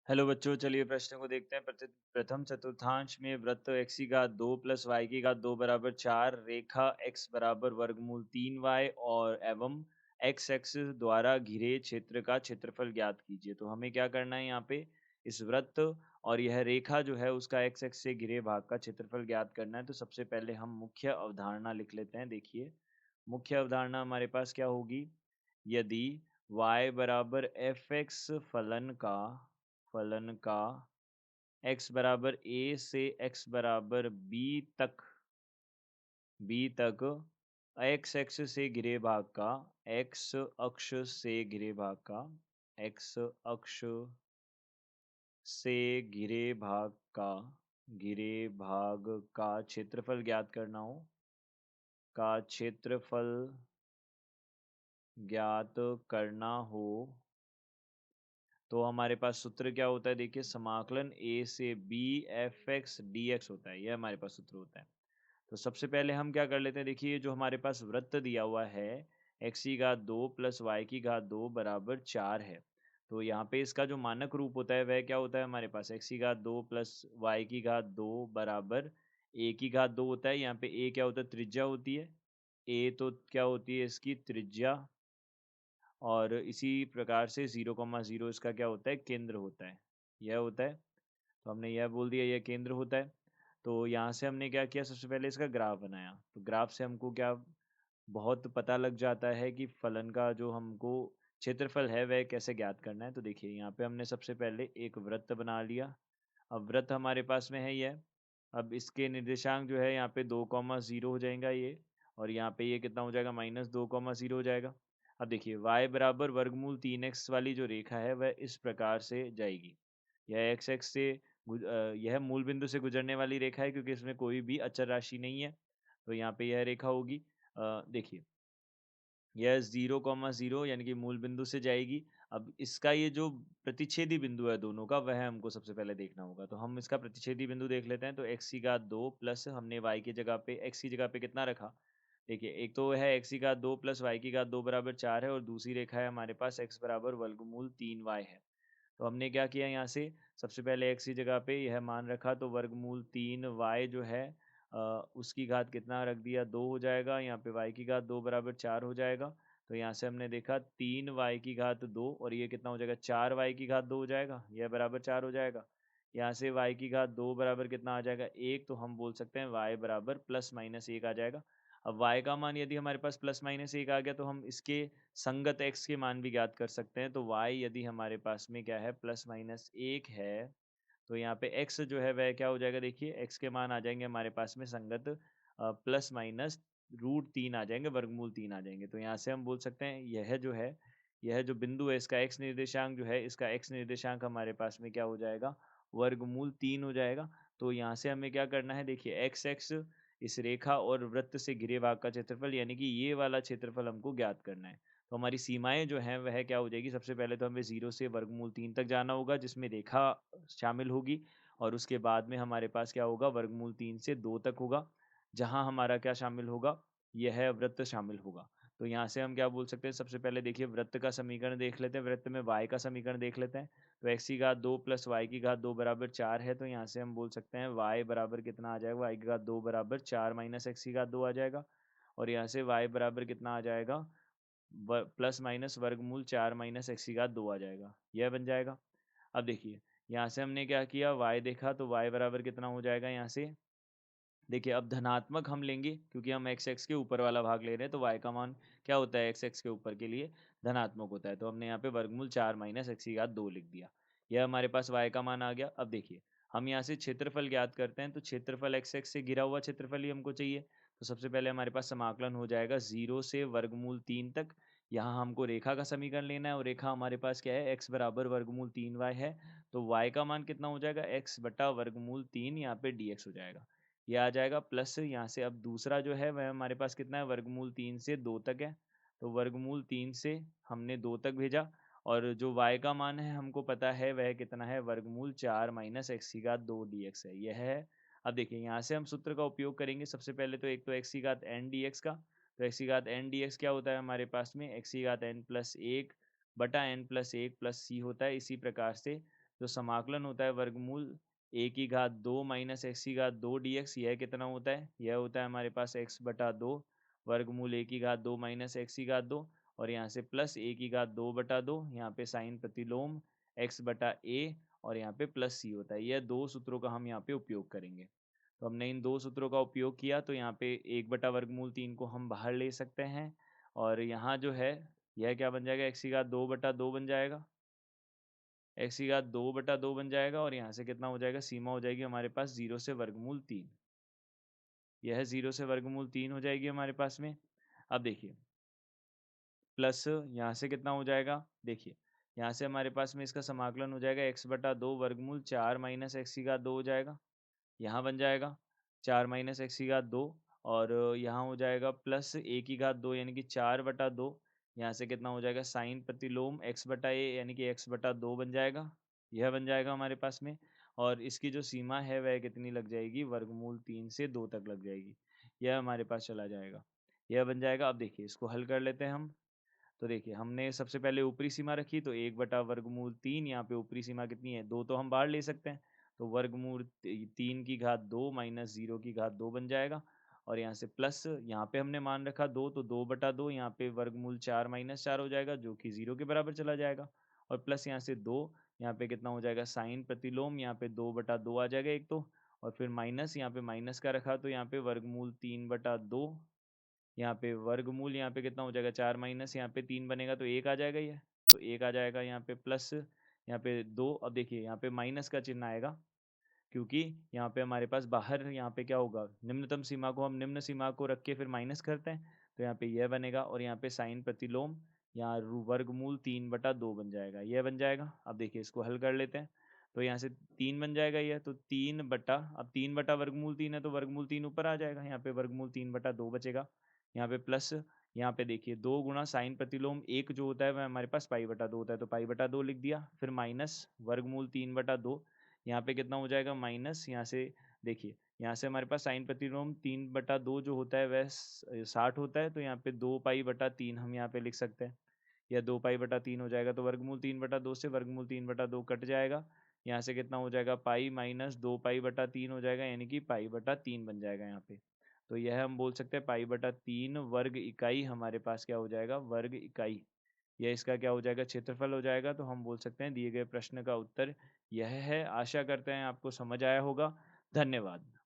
Hello बच्चों, चलिए प्रश्न को देखते हैं। प्रथम चतुर्थांश में वृत्त x की घात 2 प्लस y की घात 2 बराबर 4, रेखा x बराबर वर्गमूल 3y और एवं x एक्सिस द्वारा घिरे क्षेत्र का क्षेत्रफल ज्ञात कीजिए। तो हमें क्या करना है यहाँ पे, इस वृत्त और यह रेखा जो है उसका x एक्सिस से घिरे भाग का क्षेत्रफल ज्ञात करना है। तो सबसे पहले हम मुख्य अवधारणा लिख लेते हैं। देखिए, मुख्य अवधारणा हमारे पास क्या होगी। यदि y बराबर एफ एक्स फलन का x बराबर a से x बराबर b तक x अक्ष से घिरे भाग का x अक्ष से घिरे भाग का x अक्ष से घिरे भाग का क्षेत्रफल ज्ञात करना हो, का क्षेत्रफल ज्ञात करना हो तो हमारे पास सूत्र क्या होता है। देखिए, समाकलन a से b F x D x होता है, यह हमारे पास सूत्र होता है। तो सबसे पहले हम क्या कर लेते हैं। देखिए, जो हमारे पास वृत्त दिया हुआ है x की घात 2 प्लस वाई की घात 2 बराबर 4 है। तो यहाँ पे इसका जो मानक रूप होता है वह क्या होता है हमारे पास, x की घात 2 प्लस वाई की घात 2 बराबर a की घात 2 होता है। यहाँ पे a क्या होता है, त्रिज्या होती है। a तो क्या होती है, इसकी त्रिज्या। और इसी प्रकार से 0,0 इसका क्या होता है, केंद्र होता है, यह होता है। तो हमने यह बोल दिया, यह केंद्र होता है। तो यहाँ से हमने क्या किया, सबसे पहले इसका ग्राफ बनाया। तो ग्राफ से हमको क्या बहुत पता लग जाता है कि फलन का जो हमको क्षेत्रफल है वह कैसे ज्ञात करना है। तो देखिए, यहाँ पे हमने सबसे पहले एक वृत्त बना लिया। अब वृत्त हमारे पास में है यह। अब इसके निर्देशांक जो है यहाँ पे 2,0 हो जाएगा ये, और यहाँ पे ये कितना हो जाएगा, -2,0 हो जाएगा। अब देखिए, y बराबर वर्गमूल 3x वाली जो रेखा है वह इस प्रकार से जाएगी। यह x एक्स से यह मूल बिंदु से गुजरने वाली रेखा है, क्योंकि इसमें कोई भी अचर राशि नहीं है। तो यहाँ पे यह रेखा होगी। देखिए, यह 0,0 यानी कि मूल बिंदु से जाएगी। अब इसका ये जो प्रतिच्छेदी बिंदु है दोनों का, वह हमको सबसे पहले देखना होगा। तो हम इसका प्रतिच्छेदी बिंदु देख लेते हैं। तो x की घात 2 प्लस हमने y की जगह पे x की जगह पे कितना रखा। देखिए, एक तो है x की घात 2 प्लस y की घात 2 बराबर 4 है, और दूसरी रेखा है हमारे पास x बराबर वर्गमूल 3y है। तो हमने क्या किया, यहाँ से सबसे पहले x की जगह पे यह मान रखा, तो वर्गमूल 3y जो है उसकी घात कितना रख दिया, 2 हो जाएगा। यहाँ पे y की घात 2 बराबर 4 हो जाएगा। तो यहाँ से हमने देखा 3y की घात 2, और ये कितना हो जाएगा, 4y की घात 2 हो जाएगा, यह बराबर 4 हो जाएगा। यहाँ से y की घात 2 बराबर कितना आ जाएगा, 1। तो हम बोल सकते हैं y बराबर +-1 आ जाएगा। अब y का मान यदि हमारे पास +-1 आ गया, तो हम इसके संगत x के मान भी ज्ञात कर सकते हैं। तो y यदि हमारे पास में क्या है, +-1 है, तो यहाँ पे x जो है वह क्या हो जाएगा। देखिए, x के मान आ जाएंगे हमारे पास में संगत +-√3 आ जाएंगे, वर्गमूल 3 आ जाएंगे। तो यहाँ से हम बोल सकते हैं यह जो है, यह जो बिंदु है इसका x निर्देशांक जो है, इसका x निर्देशांक हमारे पास में क्या हो जाएगा, वर्गमूल 3 हो जाएगा। तो यहाँ से हमें क्या करना है, देखिए x एक्स इस रेखा और वृत्त से घिरे भाग का क्षेत्रफल, यानी कि ये वाला क्षेत्रफल हमको ज्ञात करना है। तो हमारी सीमाएं जो हैं वह क्या हो जाएगी, सबसे पहले तो हमें 0 से वर्गमूल 3 तक जाना होगा, जिसमें रेखा शामिल होगी। और उसके बाद में हमारे पास क्या होगा, वर्गमूल 3 से 2 तक होगा, जहाँ हमारा क्या शामिल होगा, यह वृत्त शामिल होगा। तो यहाँ से हम क्या बोल सकते हैं, सबसे पहले देखिए वृत्त का समीकरण देख लेते हैं। वृत्त में y का समीकरण देख लेते हैं। तो x की घात 2 प्लस वाई की घात 2 बराबर 4 है। तो यहाँ से हम बोल सकते हैं y बराबर कितना आ जाएगा, y की घात 2 बराबर 4 माइनस एक्स की घात 2 आ जाएगा। और यहाँ से y बराबर कितना आ जाएगा, प्लस माइनस वर्गमूल 4 माइनस एक्स की घात 2 आ जाएगा, यह बन जाएगा। अब देखिए, यहाँ से हमने क्या किया, y देखा, तो y बराबर कितना हो जाएगा। यहाँ से देखिए, अब धनात्मक हम लेंगे, क्योंकि हम x एक्स के ऊपर वाला भाग ले रहे हैं। तो y का मान क्या होता है, x एक्स के ऊपर के लिए धनात्मक होता है। तो हमने यहाँ पे वर्गमूल 4 माइनस एक्स की घात 2 लिख दिया। यह हमारे पास y का मान आ गया। अब देखिए, हम यहाँ से क्षेत्रफल ज्ञात करते हैं। तो क्षेत्रफल x एक्स से घिरा हुआ क्षेत्रफल ही हमको चाहिए। तो सबसे पहले हमारे पास समाकलन हो जाएगा 0 से वर्गमूल 3 तक। यहाँ हमको रेखा का समीकरण लेना है, और रेखा हमारे पास क्या है, x बराबर वर्गमूल 3y है। तो y का मान कितना हो जाएगा, x बटा वर्गमूल 3, यहाँ पे dx हो जाएगा, ये आ जाएगा। प्लस यहाँ से अब दूसरा जो है वह हमारे पास कितना है, वर्गमूल 3 से 2 तक है। तो वर्गमूल 3 से हमने 2 तक भेजा, और जो y का मान है हमको पता है वह कितना है, वर्गमूल 4 माइनस एक्स की घात 2 dx है, यह है। अब देखिए, यहाँ से हम सूत्र का उपयोग करेंगे। सबसे पहले तो एक तो एक्स की घात n dx का। तो एक्स की घात n dx क्या होता है हमारे पास में, एक्स की घात n+1 बटा n+1 प्लस सी होता है। इसी प्रकार से जो समाकलन होता है वर्गमूल ए की घात 2 माइनस एक्स की घात 2 dx, यह कितना होता है? यह होता है हमारे पास x बटा 2 वर्गमूल ए की घात 2 माइनस एक्स की घात 2, और यहाँ से प्लस ए की घात 2 बटा 2, यहाँ पे साइन प्रतिलोम x बटा a, और यहाँ पे प्लस c होता है। यह दो सूत्रों का हम यहाँ पे उपयोग करेंगे। तो हमने इन दो सूत्रों का उपयोग किया, तो यहाँ पे 1 बटा वर्गमूल 3 को हम बाहर ले सकते हैं, और यहाँ जो है यह क्या बन जाएगा? x की घात 2 बटा 2 बन जाएगा, x की घात 2 बटा 2 बन जाएगा, और यहाँ से कितना हो जाएगा? सीमा हो जाएगी हमारे पास 0 से वर्गमूल 3। यह 0 से वर्गमूल 3 हो जाएगी हमारे पास में। अब देखिए प्लस यहाँ से कितना हो जाएगा? देखिए यहाँ से हमारे पास में इसका समाकलन हो जाएगा x बटा 2 वर्गमूल 4 माइनस एक्स की घात 2 हो जाएगा, यहाँ बन जाएगा 4 माइनस एक्स की घात 2, और यहाँ हो जाएगा प्लस ए की घात 2 यानी कि 4 बटा 2, यहाँ से कितना हो जाएगा? साइन प्रतिलोम x बटा ए यानी कि x बटा 2 बन जाएगा, यह बन जाएगा हमारे पास में। और इसकी जो सीमा है वह कितनी लग जाएगी? वर्गमूल 3 से 2 तक लग जाएगी, यह हमारे पास चला जाएगा, यह बन जाएगा। अब देखिए इसको हल कर लेते हैं हम। तो देखिए हमने सबसे पहले ऊपरी सीमा रखी, तो 1 बटा वर्गमूल 3, यहाँ पे ऊपरी सीमा कितनी है? 2 तो हम बाहर ले सकते हैं, तो वर्गमूल 3 की घात 2 माइनस 0 की घात 2 बन जाएगा, और यहाँ से प्लस यहाँ पे हमने मान रखा 2, तो 2 बटा 2, यहाँ पे वर्गमूल 4 माइनस 4 हो जाएगा, जो कि 0 के बराबर चला जाएगा, और प्लस यहाँ से 2, यहाँ पे कितना हो जाएगा? साइन प्रतिलोम, यहाँ पे 2 बटा 2 आ जाएगा एक तो, और फिर माइनस, यहाँ पे माइनस का रखा, तो यहाँ पे वर्गमूल 3 बटा 2, यहाँ पे वर्गमूल यहाँ पे कितना हो जाएगा? 4 माइनस यहाँ पे 3 बनेगा, तो 1 आ जाएगा ये, तो 1 आ जाएगा यहाँ पे, प्लस यहाँ पे 2। अब देखिए यहाँ पे माइनस का चिन्ह आएगा, क्योंकि यहाँ पे हमारे पास बाहर यहाँ पे क्या होगा? निम्नतम सीमा को हम निम्न सीमा को रख के फिर माइनस करते हैं, तो यहाँ पे यह बनेगा, और यहाँ पे साइन प्रतिलोम यहाँ वर्गमूल 3 बटा 2 बन जाएगा, यह बन जाएगा। अब देखिए इसको हल कर लेते हैं, तो यहाँ से 3 बन जाएगा यह, तो 3 बटा, अब 3 बटा वर्गमूल 3 है, तो वर्गमूल 3 ऊपर आ जाएगा, यहाँ पे वर्गमूल 3 बटा 2 बचेगा, यहाँ पे प्लस, यहाँ पे देखिए 2 गुणा साइन प्रतिलोम 1 जो होता है वह हमारे पास पाई बटा 2 होता है, तो पाई बटा 2 लिख दिया, फिर माइनस वर्गमूल 3 बटा 2, यहाँ पे कितना हो जाएगा? माइनस, यहाँ से देखिए यहाँ से हमारे पास साइन प्रतिलोम 3 बटा 2 जो होता है वह 60 होता है, तो यहाँ पे 2 पाई बटा 3 हम यहाँ पे लिख सकते हैं, या 2 पाई बटा 3 हो जाएगा, तो वर्गमूल 3 बटा 2 से वर्गमूल 3 बटा 2 कट जाएगा, यहाँ से कितना हो जाएगा? पाई माइनस 2 पाई बटा 3 हो जाएगा, यानी कि पाई बटा 3 बन जाएगा यहाँ पे। तो यह हम बोल सकते हैं पाई बटा 3 वर्ग इकाई हमारे पास क्या हो जाएगा? वर्ग इकाई। यह इसका क्या हो जाएगा? क्षेत्रफल हो जाएगा। तो हम बोल सकते हैं दिए गए प्रश्न का उत्तर यह है। आशा करते हैं आपको समझ आया होगा। धन्यवाद।